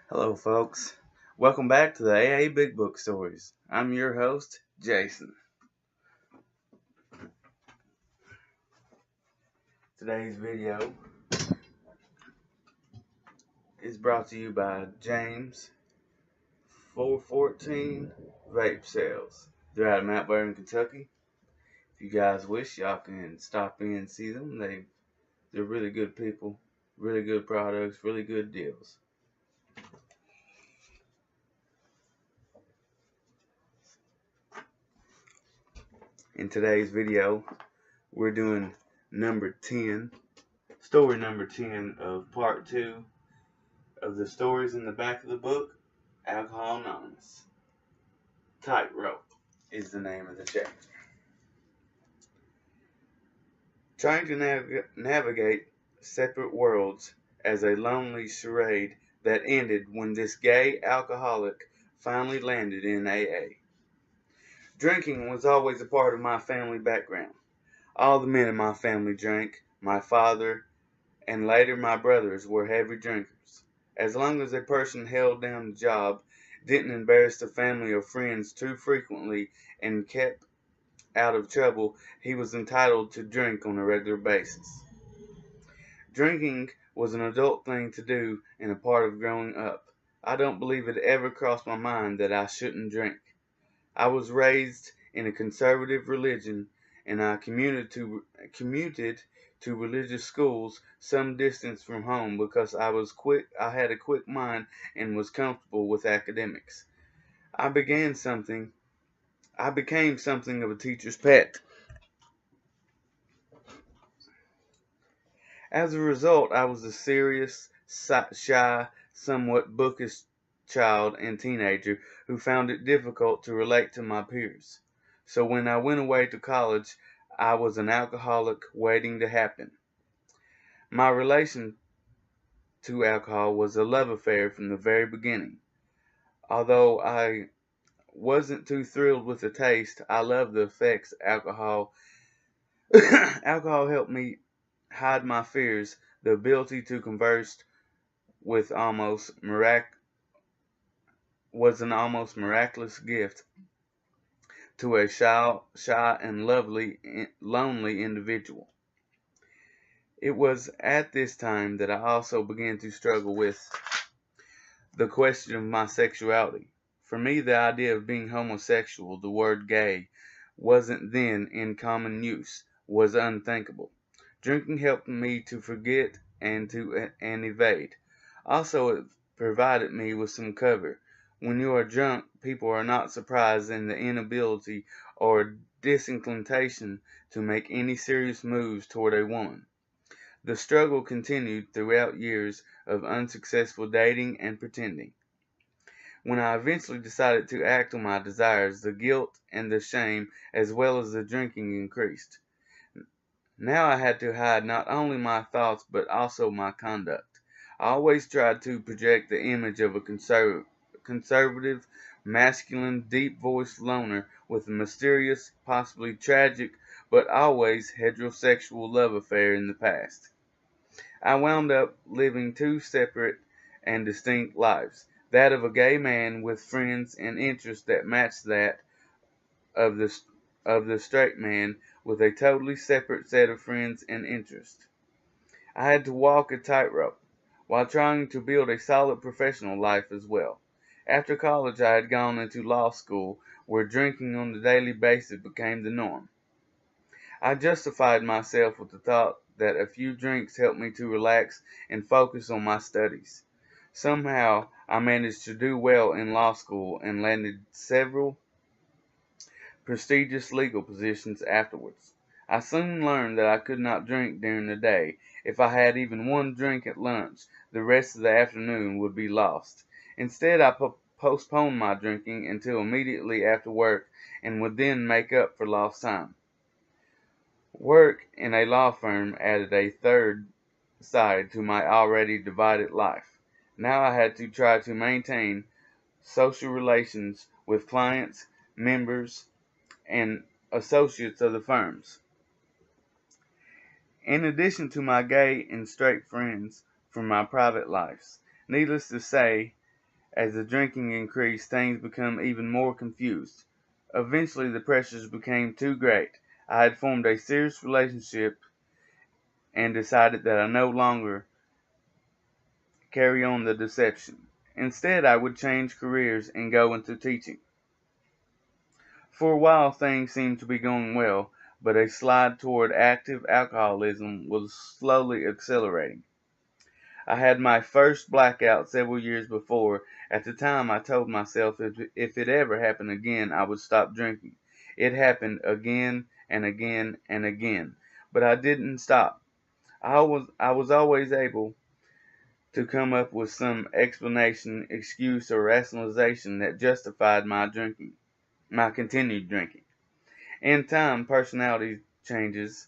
Hello, folks. Welcome back to the AA Big Book Stories. I'm your host, Jason. Today's video is brought to you by James 414 Vape Sales. They're out of Mount Vernon, Kentucky. If you guys wish, y'all can stop in and see them. They're really good people, really good products, really good deals. In today's video, we're doing story number 10 of part 2 of the stories in the back of the book, Alcohol Anonymous. Tightrope is the name of the chapter. Trying to navigate separate worlds as a lonely charade that ended when this gay alcoholic finally landed in AA. Drinking was always a part of my family background. All the men in my family drank. My father and later my brothers were heavy drinkers. As long as a person held down the job, didn't embarrass the family or friends too frequently, and kept out of trouble, he was entitled to drink on a regular basis. Drinking was an adult thing to do and a part of growing up. I don't believe it ever crossed my mind that I shouldn't drink. I was raised in a conservative religion, and I commuted to religious schools some distance from home because I had a quick mind and was comfortable with academics. I became something of a teacher's pet. As a result, I was a serious, shy, somewhat bookish child and teenager who found it difficult to relate to my peers. So when I went away to college, I was an alcoholic waiting to happen. My relation to alcohol was a love affair from the very beginning. Although I wasn't too thrilled with the taste, I loved the effects alcohol helped me hide my fears. The ability to converse with was an almost miraculous gift to a shy and lonely individual. It was at this time that I also began to struggle with the question of my sexuality. For me, the idea of being homosexual, the word gay, wasn't then in common use, was unthinkable. Drinking helped me to forget and evade. Also, it provided me with some cover. When you are drunk, people are not surprised in the inability or disinclination to make any serious moves toward a woman. The struggle continued throughout years of unsuccessful dating and pretending. When I eventually decided to act on my desires, the guilt and the shame, as well as the drinking, increased. Now I had to hide not only my thoughts but also my conduct. I always tried to project the image of a conservative, masculine, deep-voiced loner with a mysterious, possibly tragic, but always heterosexual love affair in the past. I wound up living two separate and distinct lives, that of a gay man with friends and interests that matched that of the straight man with a totally separate set of friends and interests. I had to walk a tightrope while trying to build a solid professional life as well. After college, I had gone into law school, where drinking on a daily basis became the norm. I justified myself with the thought that a few drinks helped me to relax and focus on my studies. Somehow, I managed to do well in law school and landed several prestigious legal positions afterwards. I soon learned that I could not drink during the day. If I had even one drink at lunch, the rest of the afternoon would be lost. Instead, I postponed my drinking until immediately after work and would then make up for lost time. Work in a law firm added a third side to my already divided life. Now I had to try to maintain social relations with clients, members, and associates of the firms. In addition to my gay and straight friends from my private lives, needless to say, As the drinking increased, things became even more confused. Eventually, the pressures became too great. I had formed a serious relationship and decided that I no longer carry on the deception. Instead, I would change careers and go into teaching. For a while, things seemed to be going well, but a slide toward active alcoholism was slowly accelerating. I had my first blackout several years before. At the time, I told myself if it ever happened again, I would stop drinking. It happened again and again and again, but I didn't stop. I was always able to come up with some explanation, excuse, or rationalization that justified my continued drinking. In time, personality changes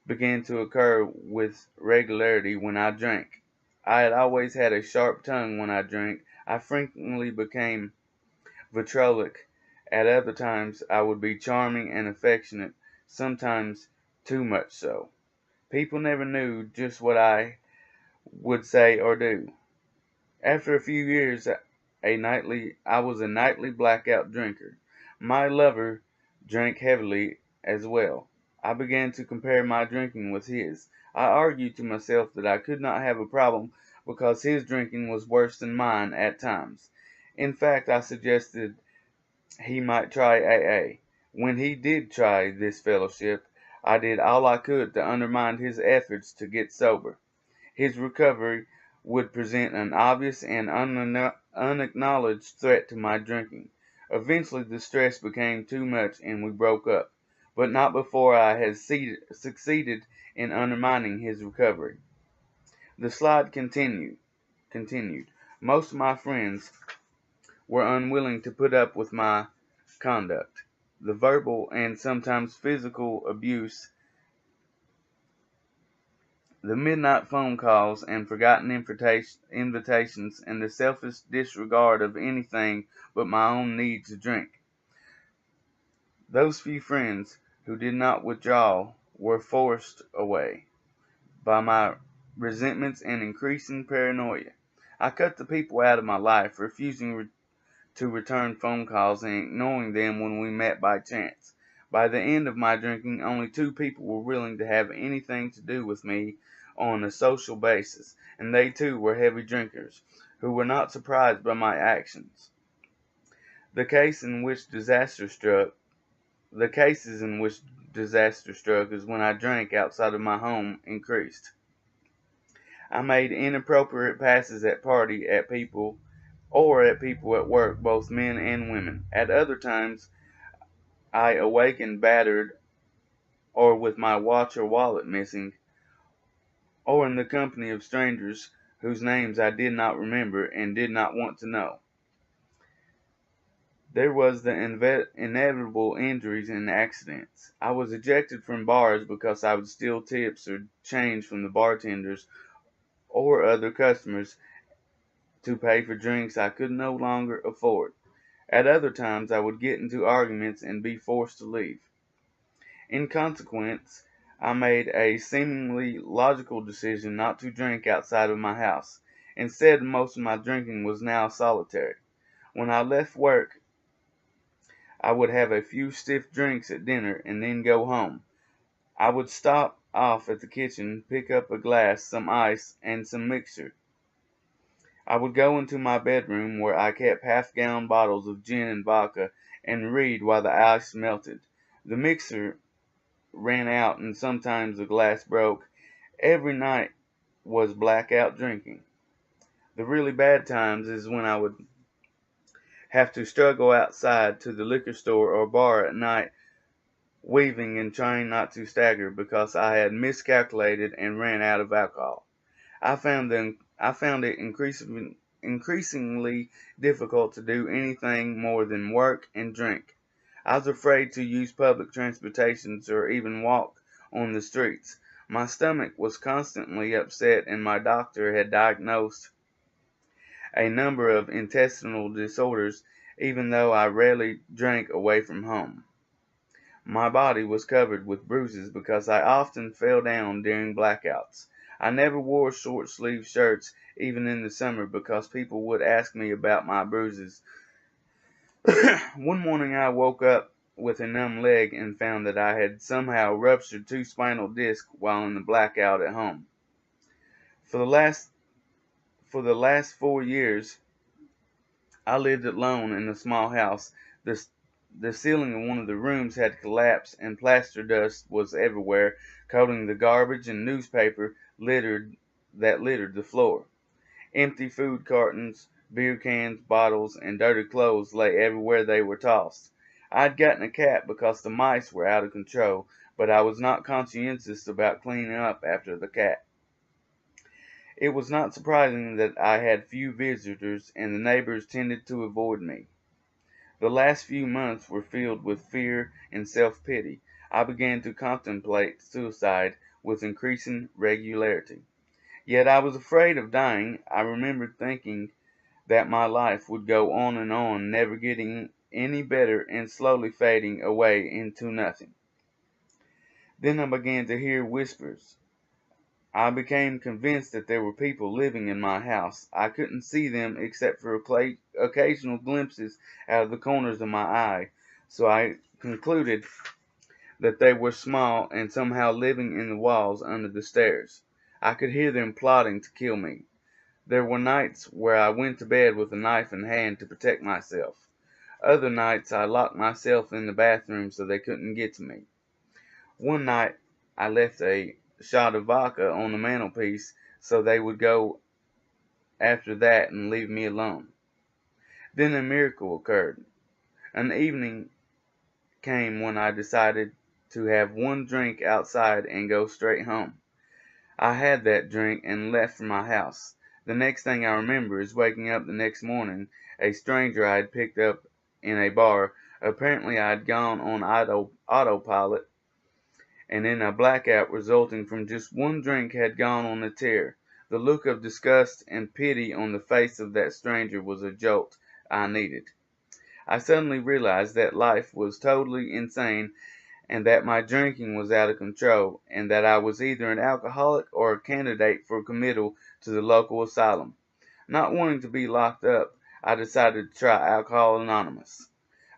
began to occur with regularity when I drank. I had always had a sharp tongue when I drank. I frequently became vitriolic. At other times, I would be charming and affectionate, sometimes too much so. People never knew just what I would say or do. After a few years, I was a nightly blackout drinker. My lover drank heavily as well. I began to compare my drinking with his. I argued to myself that I could not have a problem because his drinking was worse than mine at times. In fact, I suggested he might try AA. When he did try this fellowship, I did all I could to undermine his efforts to get sober. His recovery would present an obvious and unacknowledged threat to my drinking. Eventually, the stress became too much and we broke up, but not before I had succeeded in undermining his recovery. The slide continued. Most of my friends were unwilling to put up with my conduct. The verbal and sometimes physical abuse, the midnight phone calls and forgotten invitations, and the selfish disregard of anything but my own need to drink. Those few friends who did not withdraw were forced away by my resentments and increasing paranoia. I cut the people out of my life, refusing to return phone calls and ignoring them when we met by chance. By the end of my drinking, only two people were willing to have anything to do with me on a social basis, and they too were heavy drinkers, who were not surprised by my actions. The case in which disaster struck the cases in which disaster struck is when I drank outside of my home increased. I made inappropriate passes at people at work, both men and women. At other times, I awakened battered or with my watch or wallet missing, or in the company of strangers whose names I did not remember and did not want to know. There was the inevitable injuries and accidents. I was ejected from bars because I would steal tips or change from the bartenders or other customers to pay for drinks I could no longer afford. At other times, I would get into arguments and be forced to leave. In consequence, I made a seemingly logical decision not to drink outside of my house. Instead, most of my drinking was now solitary. When I left work, I would have a few stiff drinks at dinner and then go home. I would stop off at the kitchen, pick up a glass, some ice, and some mixture. I would go into my bedroom where I kept half-gallon bottles of gin and vodka and read while the ice melted. The mixer ran out and sometimes the glass broke. Every night was blackout drinking. The really bad times is when I would have to struggle outside to the liquor store or bar at night, weaving and trying not to stagger because I had miscalculated and ran out of alcohol. I found it increasingly difficult to do anything more than work and drink. I was afraid to use public transportations or even walk on the streets. My stomach was constantly upset and my doctor had diagnosed a number of intestinal disorders even though I rarely drank away from home. My body was covered with bruises because I often fell down during blackouts. I never wore short-sleeved shirts, even in the summer, because people would ask me about my bruises. One morning I woke up with a numb leg and found that I had somehow ruptured two spinal discs while in the blackout at home. For the last for the last 4 years, I lived alone in a small house. The, the ceiling of one of the rooms had collapsed and plaster dust was everywhere, coating the garbage and newspaper that littered the floor. Empty food cartons, beer cans, bottles, and dirty clothes lay everywhere they were tossed. I'd gotten a cat because the mice were out of control, but I was not conscientious about cleaning up after the cat. It was not surprising that I had few visitors, and the neighbors tended to avoid me. The last few months were filled with fear and self-pity. I began to contemplate suicide with increasing regularity. Yet I was afraid of dying. I remembered thinking that my life would go on, never getting any better and slowly fading away into nothing. Then I began to hear whispers. I became convinced that there were people living in my house. I couldn't see them except for occasional glimpses out of the corners of my eye, so I concluded that they were small and somehow living in the walls under the stairs. I could hear them plotting to kill me. There were nights where I went to bed with a knife in hand to protect myself. Other nights I locked myself in the bathroom so they couldn't get to me. One night I left a shot of vodka on the mantelpiece so they would go after that and leave me alone. Then a miracle occurred. An evening came when I decided to have one drink outside and go straight home. I had that drink and left for my house. The next thing I remember is waking up the next morning, a stranger I had picked up in a bar. Apparently I had gone on autopilot, and in a blackout resulting from just one drink had gone on a tear. The look of disgust and pity on the face of that stranger was a jolt I needed. I suddenly realized that life was totally insane and that my drinking was out of control, and that I was either an alcoholic or a candidate for committal to the local asylum. Not wanting to be locked up, I decided to try Alcohol Anonymous.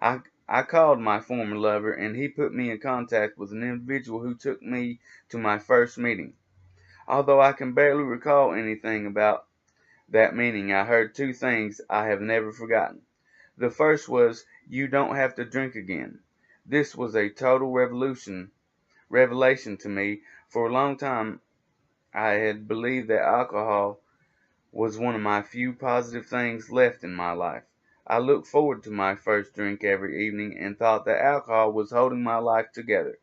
I called my former lover, and he put me in contact with an individual who took me to my first meeting. Although I can barely recall anything about that meeting, I heard two things I have never forgotten. The first was, "You don't have to drink again." This was a total revelation to me. For a long time I had believed that alcohol was one of my few positive things left in my life. I looked forward to my first drink every evening and thought that alcohol was holding my life together.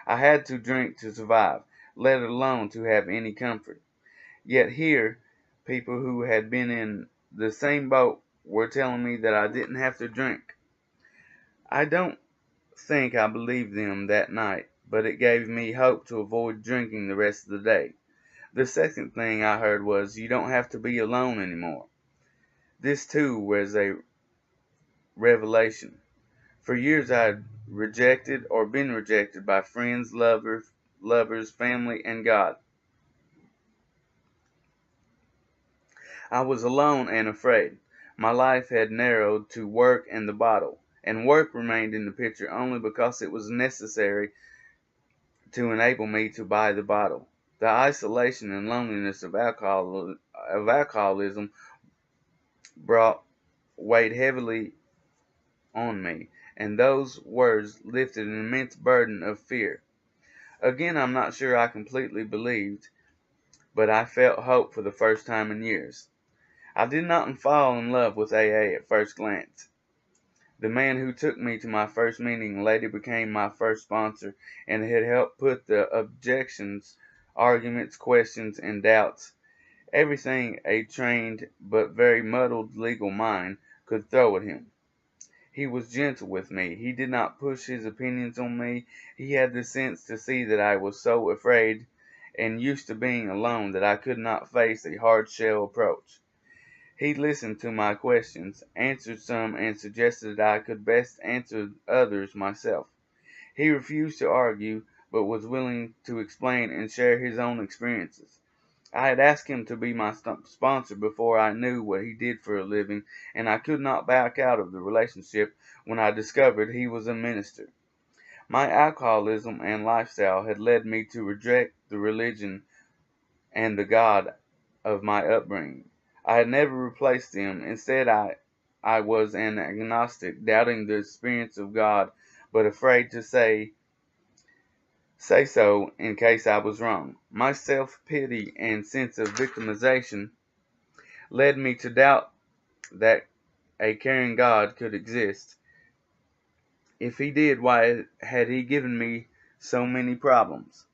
I had to drink to survive, let alone to have any comfort. Yet here, people who had been in the same boat were telling me that I didn't have to drink. I don't think I believed them that night, but it gave me hope to avoid drinking the rest of the day. The second thing I heard was, "You don't have to be alone anymore." This too was a revelation. For years I had rejected or been rejected by friends, lovers, family, and God. I was alone and afraid. My life had narrowed to work and the bottle, and work remained in the picture only because it was necessary to enable me to buy the bottle. The isolation and loneliness of alcoholism weighed heavily on me, and those words lifted an immense burden of fear. Again, I'm not sure I completely believed, but I felt hope for the first time in years. I did not fall in love with AA at first glance. The man who took me to my first meeting later became my first sponsor and had helped put the objections, arguments, questions, and doubts, everything a trained but very muddled legal mind could throw at him. He was gentle with me. He did not push his opinions on me. He had the sense to see that I was so afraid and used to being alone that I could not face a hard shell approach. He listened to my questions, answered some, and suggested that I could best answer others myself. He refused to argue, but was willing to explain and share his own experiences. I had asked him to be my sponsor before I knew what he did for a living, and I could not back out of the relationship when I discovered he was a minister. My alcoholism and lifestyle had led me to reject the religion and the God of my upbringing. I had never replaced them. Instead, I was an agnostic, doubting the experience of God, but afraid to say so in case I was wrong. My self-pity and sense of victimization led me to doubt that a caring God could exist. If he did, why had he given me so many problems?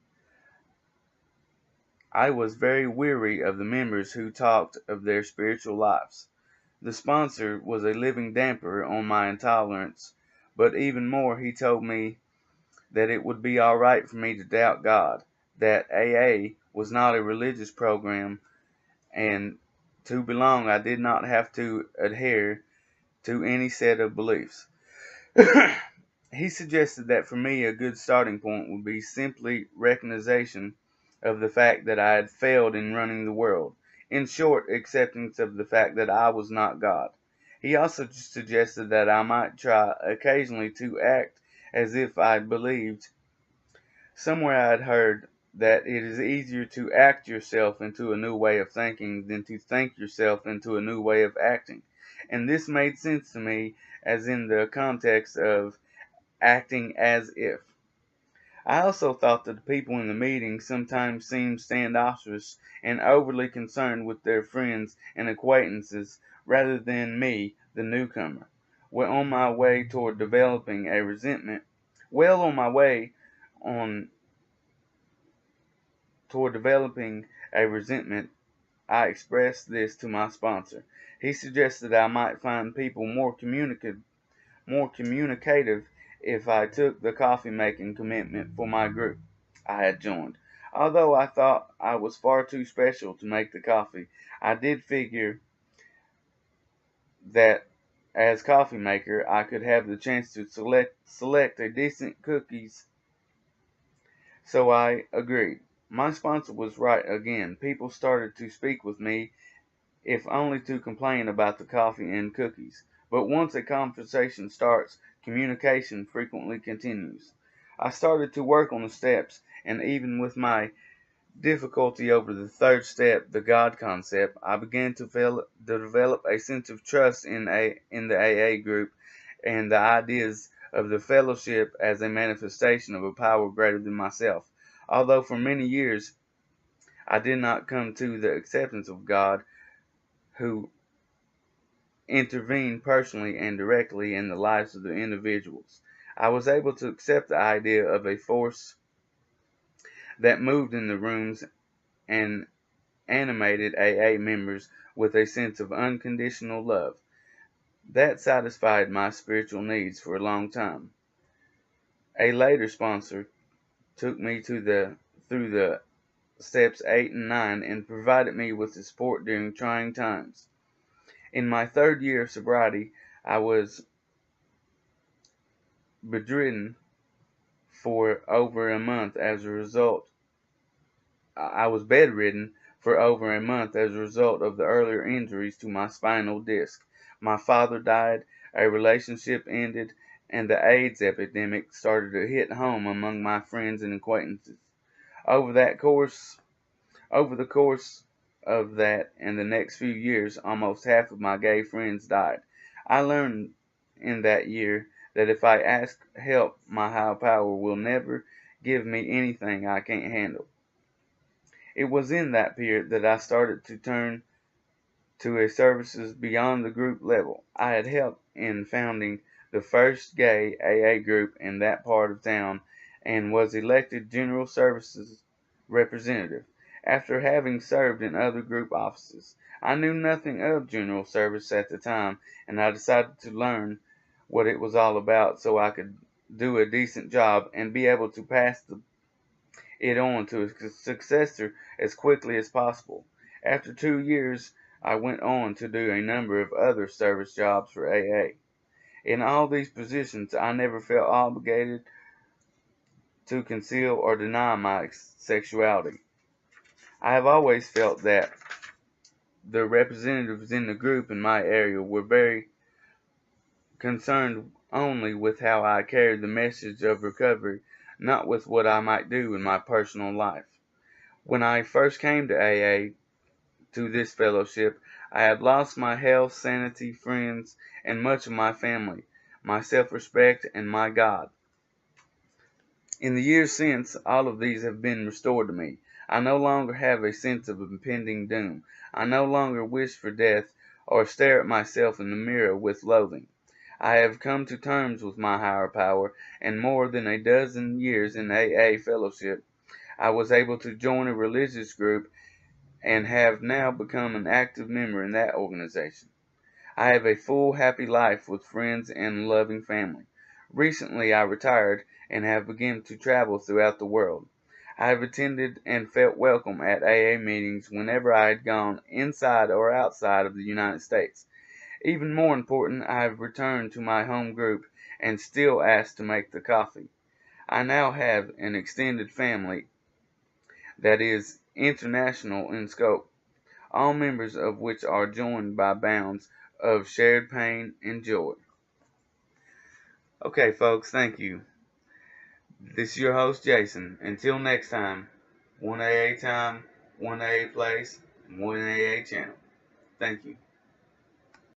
I was very weary of the members who talked of their spiritual lives. The sponsor was a living damper on my intolerance, but even more, he told me that it would be all right for me to doubt God, that AA was not a religious program, and to belong I did not have to adhere to any set of beliefs. He suggested that for me a good starting point would be simply recognition of the fact that I had failed in running the world. In short, acceptance of the fact that I was not God. He also suggested that I might try occasionally to act as if I believed. Somewhere I had heard that it is easier to act yourself into a new way of thinking than to think yourself into a new way of acting. And this made sense to me as in the context of acting as if. I also thought that the people in the meeting sometimes seemed standoffish and overly concerned with their friends and acquaintances rather than me, the newcomer. Well on my way toward developing a resentment, well on my way on toward developing a resentment, I expressed this to my sponsor. He suggested I might find people more communicative if I took the coffee making commitment for my group I had joined. Although I thought I was far too special to make the coffee, I did figure that as coffee maker I could have the chance to select a decent cookies, so I agreed. My sponsor was right again. People started to speak with me, if only to complain about the coffee and cookies. But once a conversation starts, communication frequently continues. I started to work on the steps, and even with my difficulty over the third step, the God concept, I began to develop a sense of trust in the AA group and the ideas of the fellowship as a manifestation of a power greater than myself. Although for many years I did not come to the acceptance of God, who intervened personally and directly in the lives of the individuals, I was able to accept the idea of a force that moved in the rooms and animated AA members with a sense of unconditional love. That satisfied my spiritual needs for a long time. A later sponsor took me through the steps 8 and 9 and provided me with support during trying times. In my third year of sobriety, I was bedridden for over a month as a result. I was bedridden for over a month as a result of the earlier injuries to my spinal disc. My father died, a relationship ended, and the AIDS epidemic started to hit home among my friends and acquaintances. Over that course, Over the course of that and the next few years, almost half of my gay friends died. I learned in that year that if I ask help, my higher power will never give me anything I can't handle. It was in that period that I started to turn to a services beyond the group level. I had helped in founding the first gay AA group in that part of town and was elected General Services Representative. After having served in other group offices, I knew nothing of General Service at the time, and I decided to learn what it was all about so I could do a decent job and be able to pass it on to a successor as quickly as possible. After 2 years, I went on to do a number of other service jobs for AA. In all these positions, I never felt obligated to conceal or deny my sexuality. I have always felt that the representatives in the group in my area were very concerned only with how I carried the message of recovery, not with what I might do in my personal life. When I first came to AA, to this fellowship, I had lost my health, sanity, friends, and much of my family, my self-respect, and my God. In the years since, all of these have been restored to me. I no longer have a sense of impending doom. I no longer wish for death or stare at myself in the mirror with loathing. I have come to terms with my higher power, and more than a dozen years in AA fellowship, I was able to join a religious group and have now become an active member in that organization. I have a full, happy life with friends and loving family. Recently I retired and have begun to travel throughout the world. I have attended and felt welcome at AA meetings whenever I had gone inside or outside of the United States. Even more important, I have returned to my home group and still asked to make the coffee. I now have an extended family that is international in scope, all members of which are joined by bonds of shared pain and joy. Okay, folks, thank you. This is your host, Jason. Until next time, 1 AA time, 1 AA place, and 1 AA channel. Thank you.